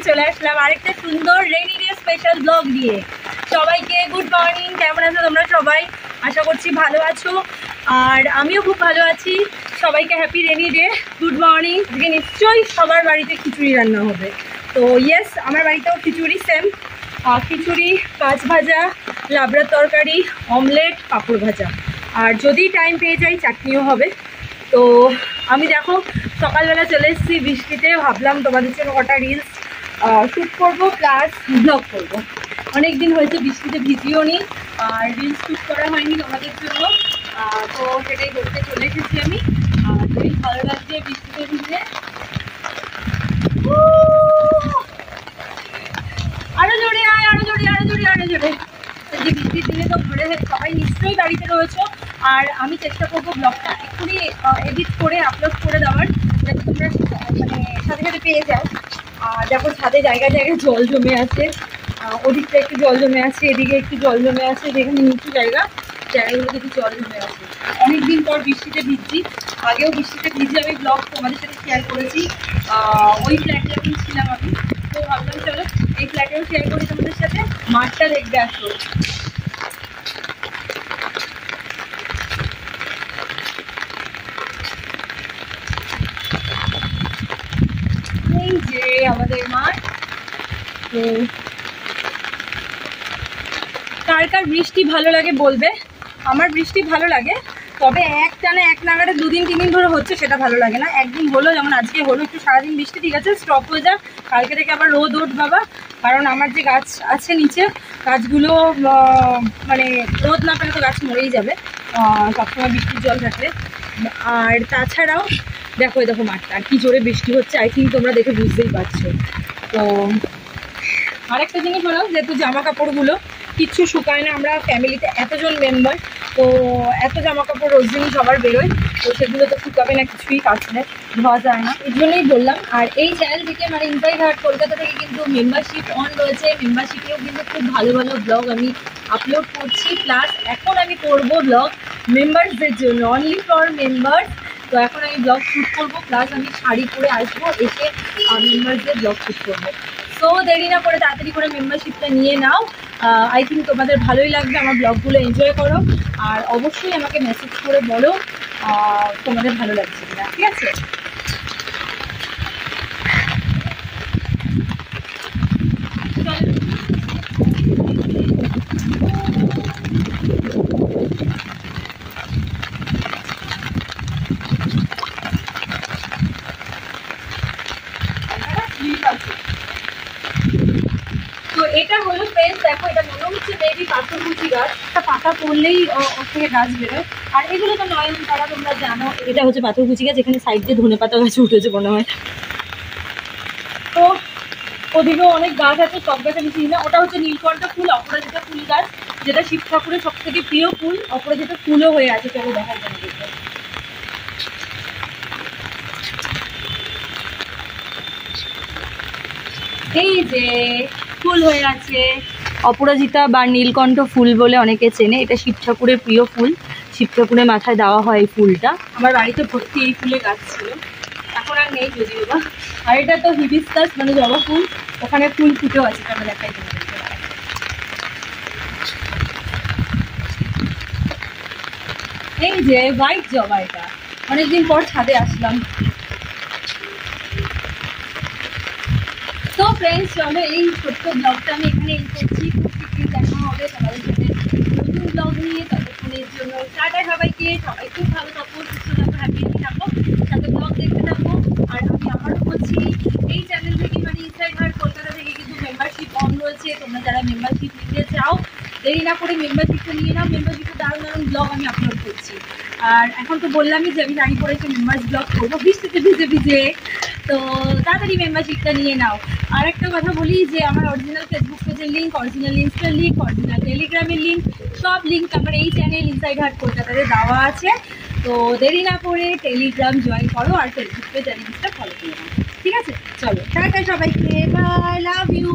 চলে আসলাম আরেকটা সুন্দর রেনি ডে স্পেশাল ব্লগ নিয়ে। সবাইকে গুড মর্নিং, কেমন আছো তোমরা সবাই? আশা করছি ভালো আছো, আর আমিও খুব ভালো আছি। সবাইকে happy rainy day, good morning. আজকে নিশ্চয়ই সবার বাড়িতে খিচুড়ি রান্না হবে। তো ইয়েস, আমার বাড়িতেও খিচুড়ি সেম। খিচুড়ি, মাছ ভাজা, লাবড়ার তরকারি, অমলেট, পাঁপড় ভাজা, আর যদি টাইম পেয়ে যাই চাটনিও হবে। তো আমি দেখো সকালবেলা চলে এসেছি বৃষ্টিতে, ভাবলাম তোমাদের জন্য কটা রিলস শ্যুট করবো প্লাস ব্লগ করবো। অনেক দিন হয়েছে বৃষ্টিতে ভিজিও নি, আর রিলস শ্যুট করা হয়নি তোমাদের জন্য। তো সেটাই করতে চলে এসেছি আমি। খুবই ভালো লাগছে বৃষ্টিতে ভিজে। আরো জোরে আয়, আরো জোরে, আরো জোরে, আরো জোরে। যে বৃষ্টির দিনে তো ঘুরে সবাই নিশ্চয়ই বাড়িতে রয়েছো, আর আমি চেষ্টা করবো ব্লগটা এক্ষুনি এডিট করে আপলোড করে দেওয়ার, যাতে তোমরা মানে সাথে সাথে পেয়ে যাও। দেখো ছাদে জায়গায় জায়গায় জল জমে আছে, ওদিকটা একটু জল জমে আছে, এদিকে একটু জল জমে আছে, যেখানে নিচু জায়গাগুলোতে একটু জল জমে আছে। অনেকদিন পর বৃষ্টিতে ভিজছি, আগেও বৃষ্টিতে ভিজে আমি ব্লগ তোমাদের সাথে শেয়ার করেছি। ওই ফ্ল্যাটে এখন ছিলাম আমি, তো ভাবলাম চলো এই ফ্ল্যাটেও শেয়ার করি তোমাদের সাথে। মাঠটা দেখবে আসো। এই যে আমাদের মাঠ। তো কার কার বৃষ্টি ভালো লাগে বলবে। আমার বৃষ্টি ভালো লাগে, তবে একটানা এক নাগারে 2-3 দিন ধরে হচ্ছে সেটা ভালো লাগে না। একদিন হলো, যেমন আজকে হলো, একটু সারাদিন বৃষ্টি, ঠিক আছে, স্টপ হয়ে যাক, কালকে থেকে আবার রোদ ওঠ বাবা। কারণ আমার যে গাছ আছে নিচে, গাছগুলো মানে রোদ না পেলে তো গাছ মরেই যাবে সবসময় বৃষ্টির জল থাকলে। আর তাছাড়াও দেখো দেখো মাঠটা আর কি জোরে বৃষ্টি হচ্ছে, আই থিঙ্ক তোমরা দেখে বুঝতেই পারছো। তো আরেকটা জিনিস হলো, যেহেতু জামা কাপড়গুলো কিচ্ছু শুকায় না, আমরা ফ্যামিলিতে এতজন মেম্বার, তো এত জামা কাপড় রোজ দিনই সবার বেরোয়, তো সেগুলো তো শুকাবে না, কিছুই কাচলে ধোয়া যায় না, এই জন্যই বললাম। আর এই চ্যানেল থেকে মানে ইনসাইড হার্ট কলকাতা থেকে কিন্তু মেম্বারশিপ অন রয়েছে, মেম্বারশিপেও কিন্তু খুব ভালো ভালো ব্লগ আমি আপলোড করছি, প্লাস এখন আমি করব ব্লগ মেম্বার্সদের জন্য, অনলি ফর মেম্বার্স। তো এখন আমি ব্লগ শ্যুট করবো, প্লাস আমি শাড়ি পরে আসবো, এসে মেম্বারসদের ব্লগ শ্যুট করবো। সো দেরি না করে তাড়াতাড়ি করে মেম্বারশিপটা নিয়ে নাও। আই থিঙ্ক তোমাদের ভালোই লাগবে, আমার ব্লগগুলো এনজয় করো, আর অবশ্যই আমাকে মেসেজ করে বলো তোমাদের ভালো লাগছে কিনা, ঠিক আছে? তো এটা হলো ফ্রেন্ডস, দেখো এটা মনে হচ্ছে মেবি পাথরকুচি গাছ, একটা পাতা পড়লেই ওর থেকে গাছ বেরোয়। আর এগুলো তো নয়নতারা, তোমরা জানো এটা হচ্ছে পাথরকুচি গাছ, এখানে সাইড দিয়ে ধনে পাতা গাছ উঠেছে মনে হয়। তো ওদিকেও অনেক গাছ আছে, সব গাছ আমি চিনি না। ওটা হচ্ছে নীলকণ্ঠ ফুল, অপরাজিতা ফুল গাছ, যেটা শিব ঠাকুরের সব থেকে প্রিয় ফুল। অপরাজিতা ফুলও হয়ে আছে, চলো দেখার জন্য। এই যে ফুল হয়ে আছে, অপরাজিতা বা নীলকণ্ঠ ফুল বলে অনেকে চেনে। এটা শিব ঠাকুরের প্রিয় ফুল, শিব ঠাকুরের মাথায় দেওয়া হয় এই ফুলটা। আমার বাড়িতে ভর্তি এই ফুলের গাছ ছিল, এখন আর নেই যদিও বা। আর এটা তো হিবিস্কাস মানে জবা ফুল, ওখানে ফুল ফুটেও আছে, আমি দেখাই তোমাদেরকে। এই যে হোয়াইট জবা, এটা অনেকদিন পর ছাদে আসলাম। তো ফ্রেন্ডস চলো, এই ছোট্ট ব্লগটা আমি এখানে এন্ড করছি। খুব শীঘ্রই দেখা হবে তোমাদের সাথে নতুন ব্লগ নিয়ে। ততক্ষণের জন্য টাটা সবাইকে, সবাই খুব ভালো থাকো, সুস্থ থাকো, হ্যাপি থাকো, সাথে ব্লগ দেখতে থাকো। আর আমি আবারও বলছি, এই চ্যানেল থেকে মানে ইনসাইড হার্ট কলকাতা থেকে কিন্তু মেম্বারশিপ অন রয়েছে। তোমরা যারা মেম্বারশিপ নিতে চাও, দেরি না করে মেম্বারশিপটা নিয়ে নাও। মেম্বারশিপে দারুণ দারুণ ব্লগ আমি আপলোড করছি। আর এখন তো বললামই যে আমি শাড়ি পরে এসে মেম্বার্স ব্লগ করবো বৃষ্টিতে ভিজে ভিজে, তো তাড়াতাড়ি মেম্বারশিপটা নিয়ে নাও। আর একটা কথা বলি যে আমার অরিজিনাল ফেসবুক পেজের লিঙ্ক, অরিজিনাল ইনস্টার লিঙ্ক, অরিজিনাল টেলিগ্রামের লিঙ্ক, সব লিঙ্ক আমার এই চ্যানেল ইনসাইড হার্ট কলকাতাতে দেওয়া আছে। তো দেরি না করে টেলিগ্রাম জয়েন করো, আর ফেসবুক পেজ আর ইনস্টা ফলো করে নাও, ঠিক আছে? চলো টাটা সবাইকে, বাই, লাভ ইউ।